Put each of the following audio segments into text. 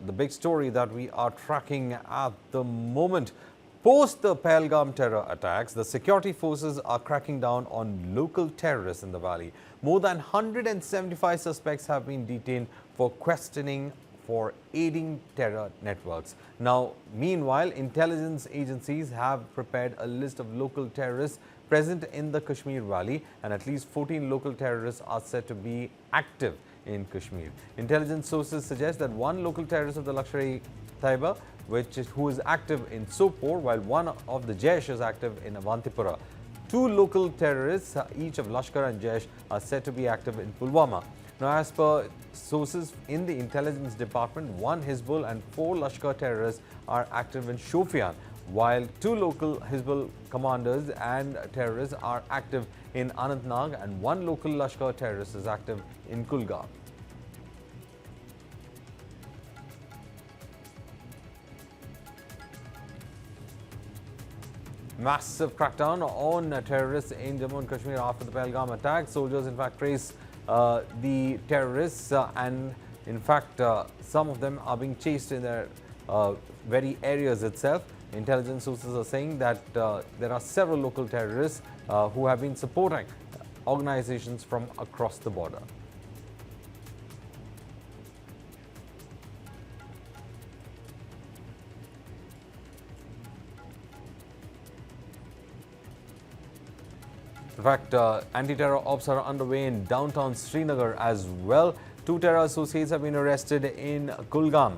the big story that we are tracking at the moment. Post the Pahalgam terror attacks, the security forces are cracking down on local terrorists in the valley. More than 175 suspects have been detained for questioning for aiding terror networks. Now, meanwhile, intelligence agencies have prepared a list of local terrorists present in the Kashmir Valley, and at least 14 local terrorists are said to be active in Kashmir. Intelligence sources suggest that one local terrorist of the Lashkar-e-Taiba, who is active in Sopore, while one of the Jaish is active in Avantipura. Two local terrorists, each of Lashkar and Jaish, are said to be active in Pulwama. Now, as per sources in the intelligence department, one Hizbul and four Lashkar terrorists are active in Shofian, while two local Hizbul commanders and terrorists are active in Anantnag, and one local Lashkar terrorist is active in Kulgam. Massive crackdown on terrorists in Jammu and Kashmir after the Pahalgam attack. Soldiers, in fact, trace the terrorists and, in fact, some of them are being chased in their very areas itself. Intelligence sources are saying that there are several local terrorists who have been supporting organizations from across the border. In fact, anti-terror ops are underway in downtown Srinagar as well. Two terror associates have been arrested in Kulgam.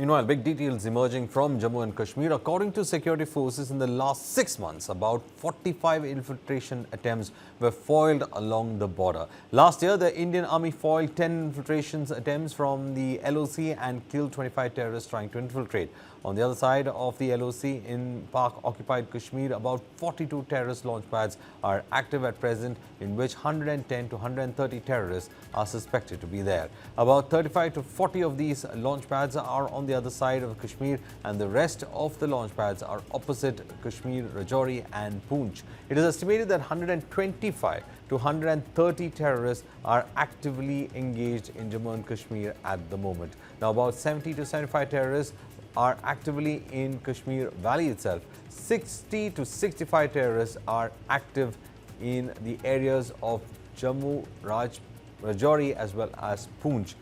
Meanwhile, big details emerging from Jammu and Kashmir. According to security forces, in the last 6 months, about 45 infiltration attempts were foiled along the border. Last year, the Indian Army foiled 10 infiltration attempts from the LOC and killed 25 terrorists trying to infiltrate. On the other side of the LOC, in Pak-occupied Kashmir, about 42 terrorist launch pads are active at present, in which 110 to 130 terrorists are suspected to be there. About 35 to 40 of these launch pads are on the other side of Kashmir, and the rest of the launch pads are opposite Kashmir, Rajouri and Poonch. It is estimated that 125 to 130 terrorists are actively engaged in Jammu and Kashmir at the moment. Now, about 70 to 75 terrorists are actively in Kashmir Valley itself. 60 to 65 terrorists are active in the areas of Jammu, Rajouri as well as Poonch.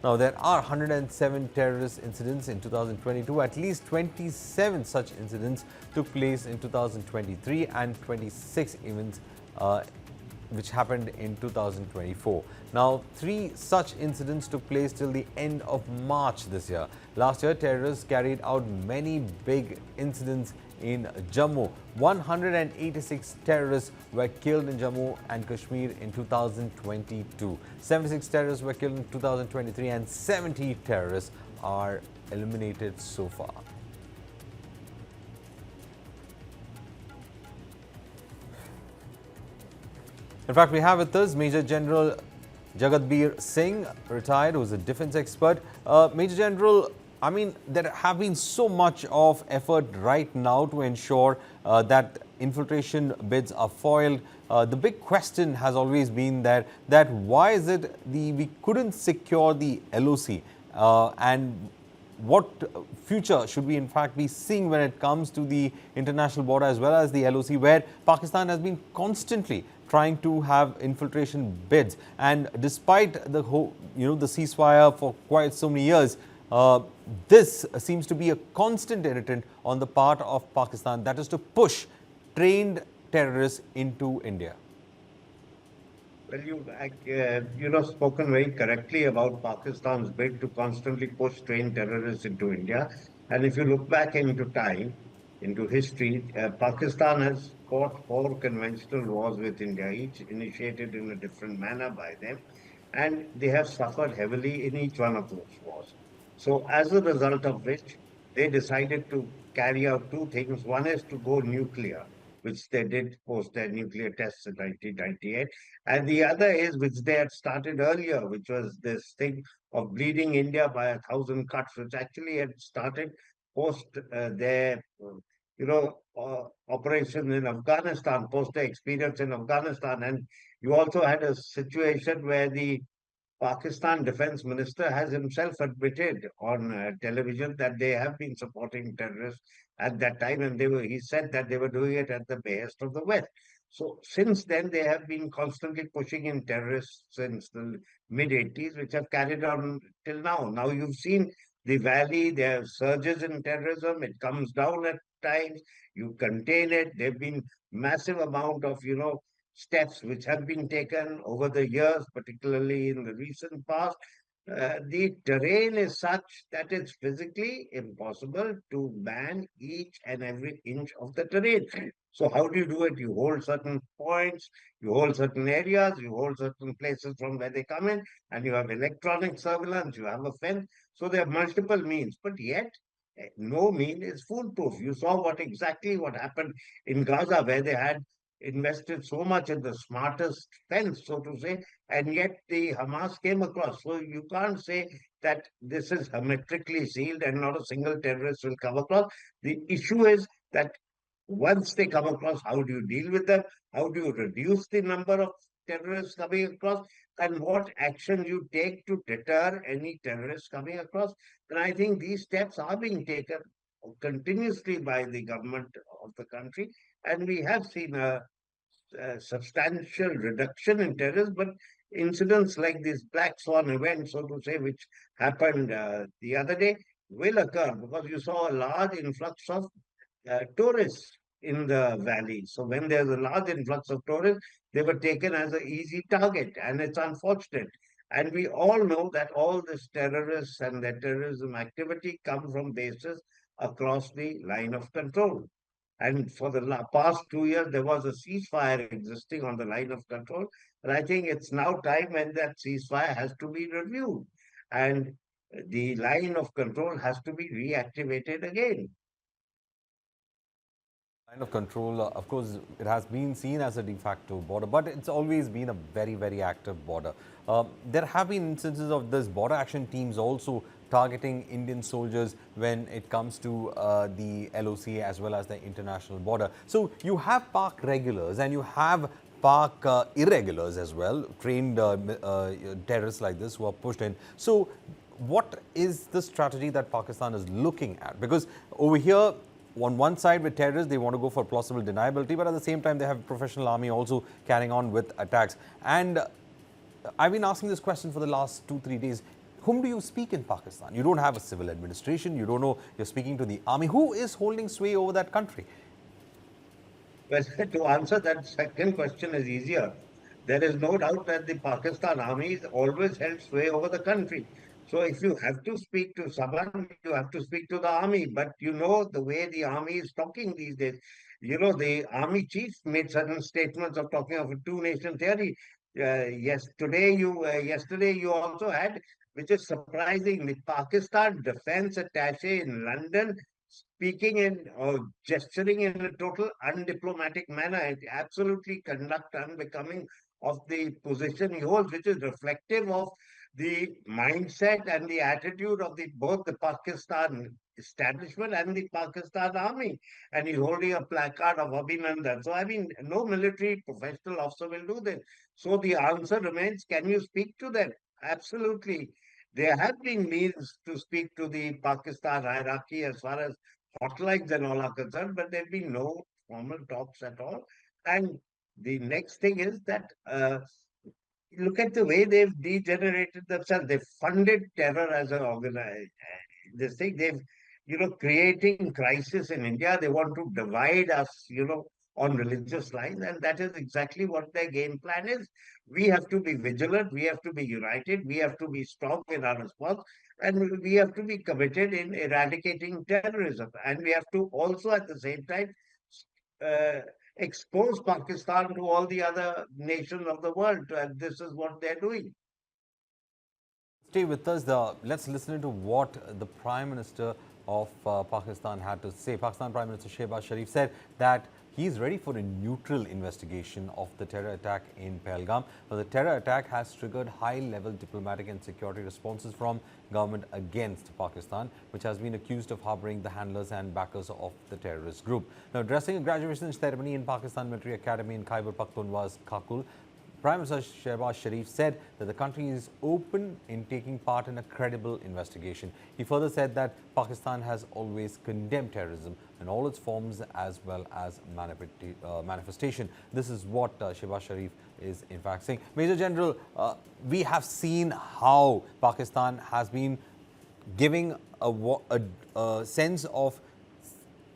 Now, there are 107 terrorist incidents in 2022. At least 27 such incidents took place in 2023 and 26 events which happened in 2024. Now, 3 such incidents took place till the end of March this year. Last year, terrorists carried out many big incidents in Jammu. 186 terrorists were killed in Jammu and Kashmir in 2022. 76 terrorists were killed in 2023 and 70 terrorists are eliminated so far. In fact, we have with us Major General Jagatbir Singh, retired, who is a defense expert. Major General, I mean, there have been so much of effort right now to ensure that infiltration bids are foiled. The big question has always been that why is it we couldn't secure the LOC, and what future should we in fact be seeing when it comes to the international border as well as the LOC, where Pakistan has been constantly trying to have infiltration bids, and despite the whole, the ceasefire for quite so many years, this seems to be a constant irritant on the part of Pakistan, that is to push trained terrorists into India. Well, spoken very correctly about Pakistan's bid to constantly push trained terrorists into India. And if you look back into time, into history, Pakistan has fought 4 conventional wars with India, each initiated in a different manner by them, and they have suffered heavily in each one of those wars. So, as a result of which, they decided to carry out 2 things. One is to go nuclear, which they did post their nuclear tests in 1998. And the other is, which they had started earlier, which was this thing of bleeding India by 1,000 cuts, which actually had started post their operation in Afghanistan, post their experience in Afghanistan. And you also had a situation where the Pakistan Defense Minister has himself admitted on television that they have been supporting terrorists at that time, and he said that they were doing it at the behest of the West. So since then, they have been constantly pushing in terrorists since the mid 80s, which have carried on till now. Now you've seen the valley, there are surges in terrorism, it comes down at times, you contain it. There have been massive amount of, steps which have been taken over the years, particularly in the recent past. The terrain is such that it's physically impossible to man each and every inch of the terrain. So, how do you do it? You hold certain points, you hold certain areas, you hold certain places from where they come in, and you have electronic surveillance, you have a fence. So, there are multiple means, but yet no mean is foolproof. You saw what happened in Gaza, where they had invested so much in the smartest fence, so to say, and yet the Hamas came across. So you can't say that this is hermetically sealed and not a single terrorist will come across. The issue is that once they come across, how do you deal with them? How do you reduce the number of terrorists coming across? And what action you take to deter any terrorists coming across? And I think these steps are being taken continuously by the government of the country. And we have seen a substantial reduction in terrorists, but incidents like this Black Swan event, so to say, which happened the other day, will occur because you saw a large influx of tourists in the valley. So when there's a large influx of tourists, they were taken as an easy target, and it's unfortunate. And we all know that all this terrorists and their terrorism activity come from bases across the line of control. And for the past 2 years, there was a ceasefire existing on the line of control. And I think it's now time when that ceasefire has to be reviewed. And the line of control has to be reactivated again. Line of control, of course, it has been seen as a de facto border, but it's always been a very, very active border. There have been instances of this border action teams also targeting Indian soldiers when it comes to the LOC as well as the international border. So you have Pak regulars and you have Pak irregulars as well, trained terrorists like this who are pushed in. So what is the strategy that Pakistan is looking at? Because over here, on one side with terrorists, they want to go for plausible deniability, but at the same time, they have a professional army also carrying on with attacks. And I've been asking this question for the last 2-3 days. Whom do you speak in Pakistan? You don't have a civil administration. You don't know. You're speaking to the army. Who is holding sway over that country? Well, to answer that second question is easier. There is no doubt that the Pakistan army is always held sway over the country. So if you have to speak to someone, you have to speak to the army. But you know the way the army is talking these days. The army chief made certain statements of talking of a two-nation theory. Yesterday you also had, which is surprising, the Pakistan defense attaché in London speaking in or gesturing in a total undiplomatic manner. It absolutely conduct unbecoming of the position he holds, which is reflective of the mindset and the attitude of both the Pakistan establishment and the Pakistan army. And he's holding a placard of Abhinandan. So, I mean, no military professional officer will do this. So the answer remains, can you speak to them? Absolutely. There have been means to speak to the Pakistan hierarchy as far as hotlines and all are concerned, but there have been no formal talks at all. And the next thing is that look at the way they've degenerated themselves. They've funded terror as an organization. This thing they've, creating crisis in India. They want to divide us, on religious lines, and that is exactly what their game plan is. We have to be vigilant. We have to be united. We have to be strong in our response, and we have to be committed in eradicating terrorism. And we have to also, at the same time, uh, expose Pakistan to all the other nations of the world. And this is what they're doing. Stay with us. Let's listen to what the Prime Minister of Pakistan had to say. Pakistan Prime Minister Shehbaz Sharif said that he is ready for a neutral investigation of the terror attack in Pahalgam. Now, the terror attack has triggered high-level diplomatic and security responses from government against Pakistan, which has been accused of harboring the handlers and backers of the terrorist group. Now, addressing a graduation ceremony in Pakistan Military Academy in Khyber Pakhtunkhwa's Kakul, Prime Minister Shehbaz Sharif said that the country is open in taking part in a credible investigation. He further said that Pakistan has always condemned terrorism in all its forms as well as manifestation. This is what Shehbaz Sharif is in fact saying. Major General, we have seen how Pakistan has been giving a sense of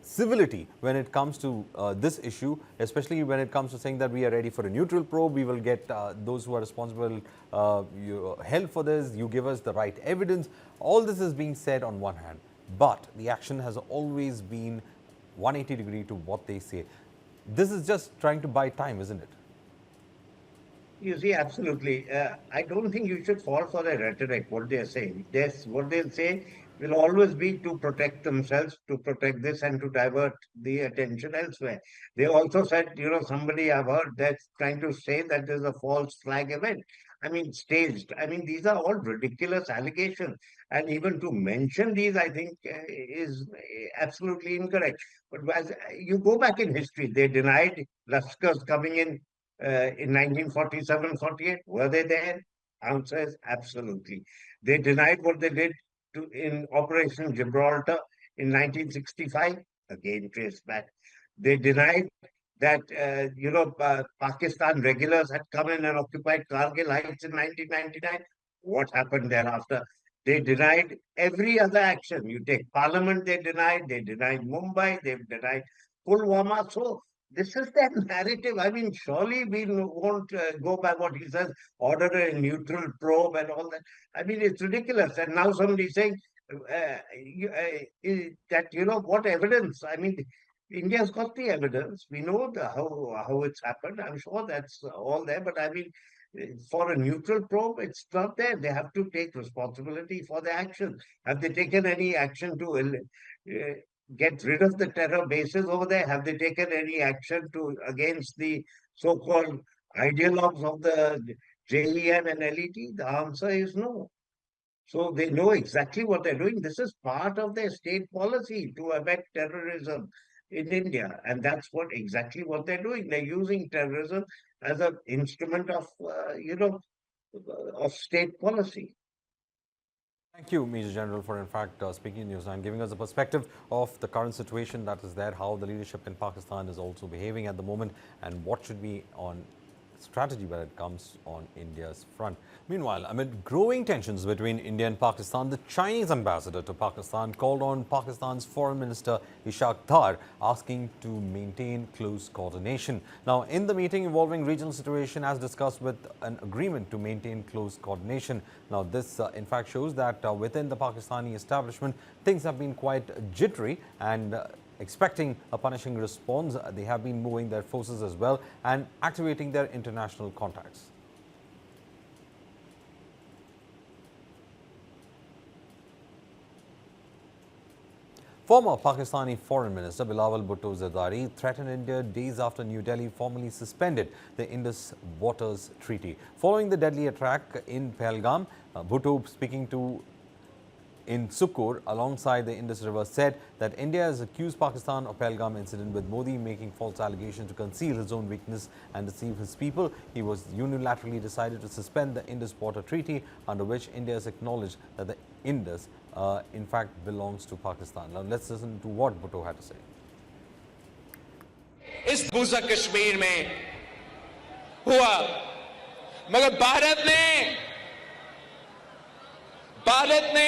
civility when it comes to this issue, especially when it comes to saying that we are ready for a neutral probe, we will get those who are responsible held for this, you give us the right evidence. All this is being said on one hand, but the action has always been 180 degree to what they say. This is just trying to buy time, isn't it? You see, absolutely. I don't think you should fall for the rhetoric, what they're saying. What they'll say will always be to protect themselves, to protect this, and to divert the attention elsewhere. They also said, somebody I've heard that's trying to say that there's a false flag event. I mean, staged. I mean, these are all ridiculous allegations. And even to mention these, I think, is absolutely incorrect. But as you go back in history, they denied Lashkars coming in 1947-48. Were they there? Answer is absolutely. They denied what they did in Operation Gibraltar in 1965. Again, traced back. They denied that Pakistan regulars had come in and occupied Kargil Heights in 1999. What happened thereafter? They denied every other action. You take Parliament, they denied Mumbai, they've denied Pulwama. So this is their narrative. I mean, surely we won't go by what he says, order a neutral probe and all that. I mean, it's ridiculous. And now somebody's saying what evidence? I mean, India's got the evidence. We know how it's happened. I'm sure that's all there. But I mean, for a neutral probe, it's not there. They have to take responsibility for the action. Have they taken any action to get rid of the terror bases over there? Have they taken any action against the so-called ideologues of the JEM and LET? The answer is no. So they know exactly what they're doing. This is part of their state policy to abet terrorism in India, and that's exactly what they're doing. They're using terrorism as an instrument of state policy. Thank you, Major General, for in fact speaking News9, giving us a perspective of the current situation that is there, how the leadership in Pakistan is also behaving at the moment, and what should be on strategy when it comes on India's front. Meanwhile, amid growing tensions between India and Pakistan, the Chinese ambassador to Pakistan called on Pakistan's Foreign Minister Ishaq Dar, asking to maintain close coordination. Now, in the meeting involving regional situation, as discussed with an agreement to maintain close coordination. Now, this in fact shows that within the Pakistani establishment, things have been quite jittery and expecting a punishing response. They have been moving their forces as well and activating their international contacts. Former Pakistani Foreign Minister Bilawal Bhutto Zardari threatened India days after New Delhi formally suspended the Indus Waters Treaty. Following the deadly attack in Pahalgam, Bhutto, speaking in Sukkur alongside the Indus River, said that India has accused Pakistan of Pahalgam incident, with Modi making false allegations to conceal his own weakness and deceive his people. He was unilaterally decided to suspend the Indus Water Treaty, under which India has acknowledged that the Indus in fact belongs to Pakistan. Now let's listen to what Bhutto had to say. इस दूसरा कश्मीर में हुआ, मगर भारत ने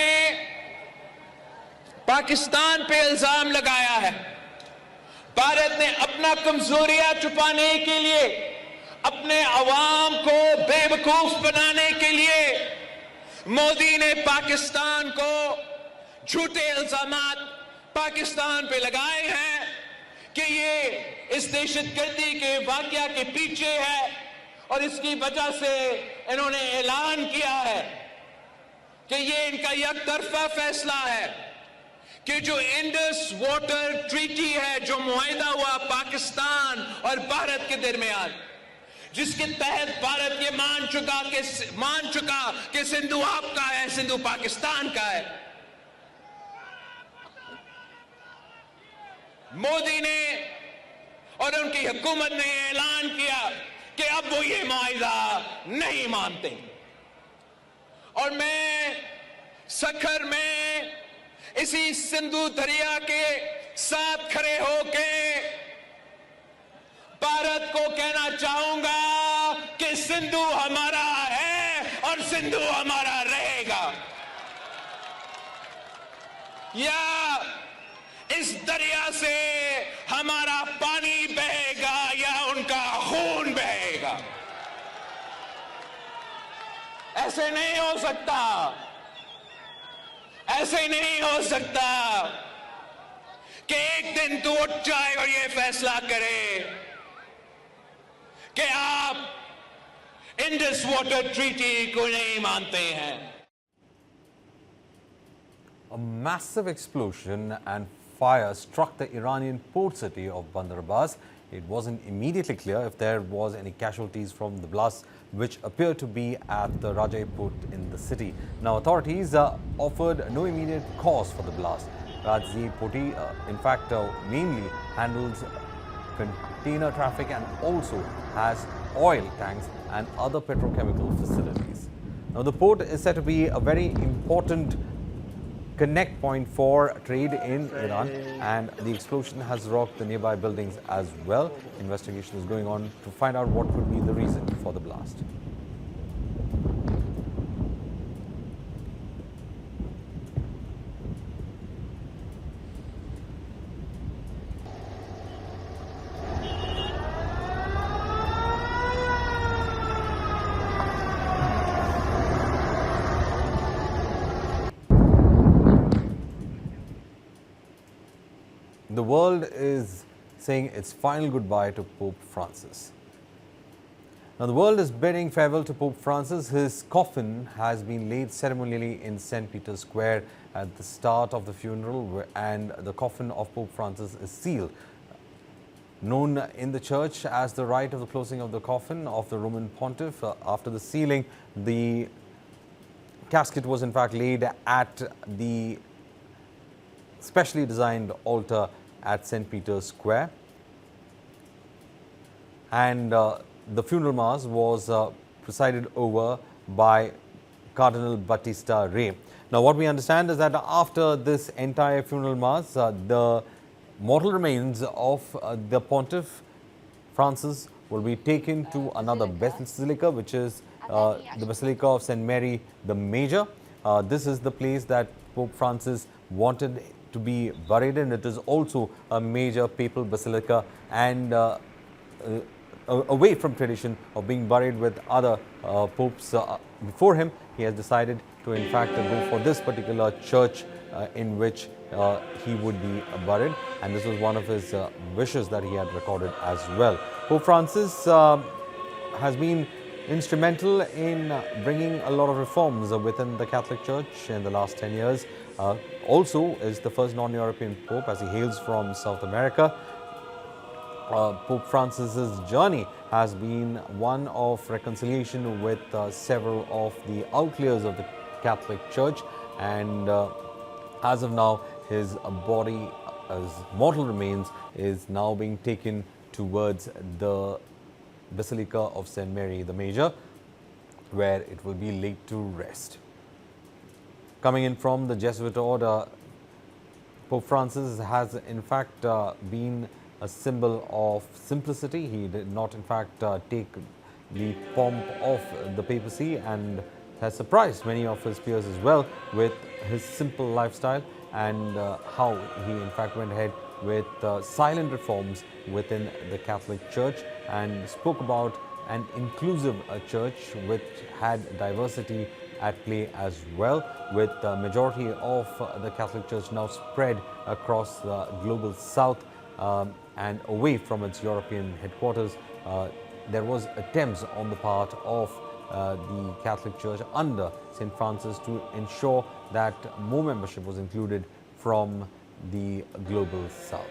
पाकिस्तान पे इल्जाम लगाया है। भारत ने अपना कमजोरियां छुपाने के लिए, अपने अवाम को बेवकूफ बनाने के लिए मोदी ने पाकिस्तान को झूठे इल्जामात पाकिस्तान पे लगाए हैं कि ये इस दहशतगर्दी के वाकया के पीछे है, और इसकी वजह से इन्होंने ऐलान किया है कि ये इनका एक तरफा फैसला है। कि जो इंडस वाटर ट्रीटी है, जो मुआहिदा हुआ पाकिस्तान और भारत के दरमियान, जिसके तहत भारत ये मान चुका कि सिंधु आपका है, सिंधु पाकिस्तान का है। मोदी ने और उनकी हुकूमत ने ऐलान किया कि अब वो ये मुआहिदा नहीं मानते। और मैं सखर में इसी सिंधु दरिया के साथ खड़े होके भारत को कहना चाहूंगा कि सिंधु हमारा है और सिंधु हमारा रहेगा। या इस दरिया से हमारा पानी बहेगा या उनका खून बहेगा। ऐसे नहीं हो सकता, ऐसे नहीं हो सकता कि एक दिन तू उठ जाए और ये फैसला करे कि आप इंडस वाटर ट्रीटी को नहीं मानते हैं। A massive explosion and fire struck the Iranian port city of Bandar Abbas. It wasn't immediately clear if there was any casualties from the blast, which appeared to be at the Rajai port in the city. Now, authorities offered no immediate cause for the blast. Rajai Poti, in fact, mainly handles container traffic and also has oil tanks and other petrochemical facilities. Now, the port is said to be a very important connect point for trade in Iran, and the explosion has rocked the nearby buildings as well. Investigation is going on to find out what could be the reason for the blast. The world is saying its final goodbye to Pope Francis. Now, the world is bidding farewell to Pope Francis. His coffin has been laid ceremonially in St. Peter's Square at the start of the funeral, and the coffin of Pope Francis is sealed. Known in the church as the rite of the closing of the coffin of the Roman pontiff. After the sealing, the casket was in fact laid at the specially designed altar at St. Peter's Square, and the funeral mass was presided over by Cardinal Battista Re. Now, what we understand is that after this entire funeral mass, the mortal remains of the Pontiff Francis will be taken to another basilica, which is the Basilica of St. Mary the Major. This is the place that Pope Francis wanted to be buried in. It is also a major papal basilica, and away from tradition of being buried with other popes before him, he has decided to in fact go for this particular church in which he would be buried, and this was one of his wishes that he had recorded as well. Pope Francis has been instrumental in bringing a lot of reforms within the Catholic Church in the last 10 years. Also is the first non-European Pope, as he hails from South America. Pope Francis's journey has been one of reconciliation with several of the outliers of the Catholic Church, and as of now, his body, his mortal remains, is now being taken towards the Basilica of St. Mary the Major, where it will be laid to rest. Coming in from the Jesuit order, Pope Francis has in fact been a symbol of simplicity. He did not in fact take the pomp of the papacy, and has surprised many of his peers as well with his simple lifestyle, and how he in fact went ahead with silent reforms within the Catholic Church, and spoke about an inclusive church which had diversity at play as well, with the majority of the Catholic Church now spread across the global south and away from its European headquarters. There was attempts on the part of the Catholic Church under St. Francis to ensure that more membership was included from the global south.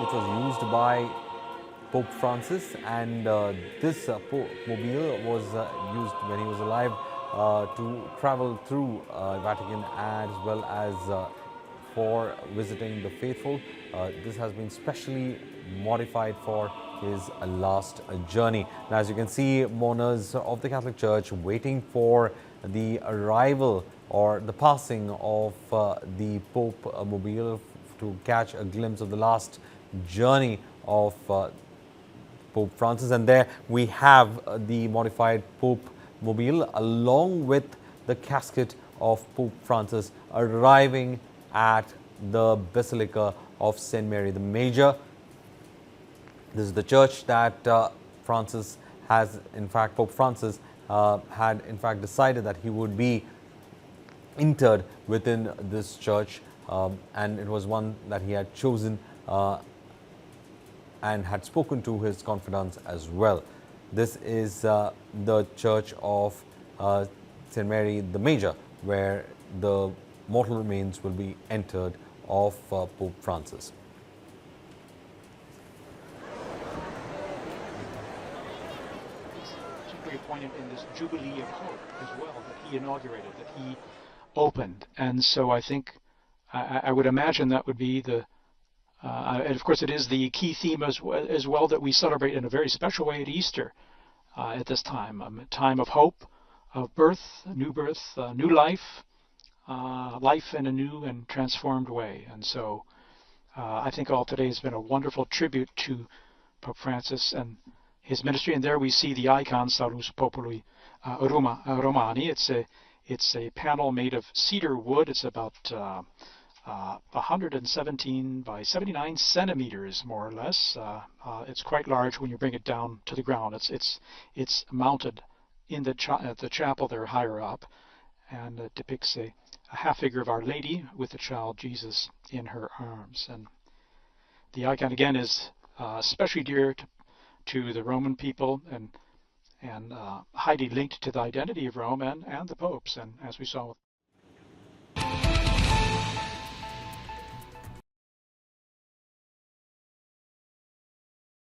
Which was used by Pope Francis, and this mobile was used when he was alive to travel through Vatican as well as for visiting the faithful. This has been specially modified for his last journey. Now, as you can see, mourners of the Catholic Church waiting for the arrival or the passing of the Pope mobile to catch a glimpse of the last journey of Pope Francis. And there we have the modified Pope mobile along with the casket of Pope Francis arriving at the Basilica of St. Mary the Major. This is the church that Francis has, in fact, Pope Francis had in fact decided that he would be interred within this church, and it was one that he had chosen and had spoken to his confidants as well. This is the church of St. Mary the Major, where the mortal remains will be entered of Pope Francis. Particularly poignant in this Jubilee of Hope as well that he inaugurated, that he opened. And so I think, I would imagine that would be the, and of course it is the key theme as well that we celebrate in a very special way at Easter at this time, a time of hope, of birth, new life, life in a new and transformed way. And so I think all today has been a wonderful tribute to Pope Francis and his ministry. And there we see the icon Salus Populi Romani. It's a panel made of cedar wood. It's about 117 by 79 centimeters, more or less. It's quite large when you bring it down to the ground. It's mounted in the chapel there higher up, and it depicts a half figure of Our Lady with the child Jesus in her arms. And the icon again is especially dear to the Roman people and highly linked to the identity of Rome and the popes. And as we saw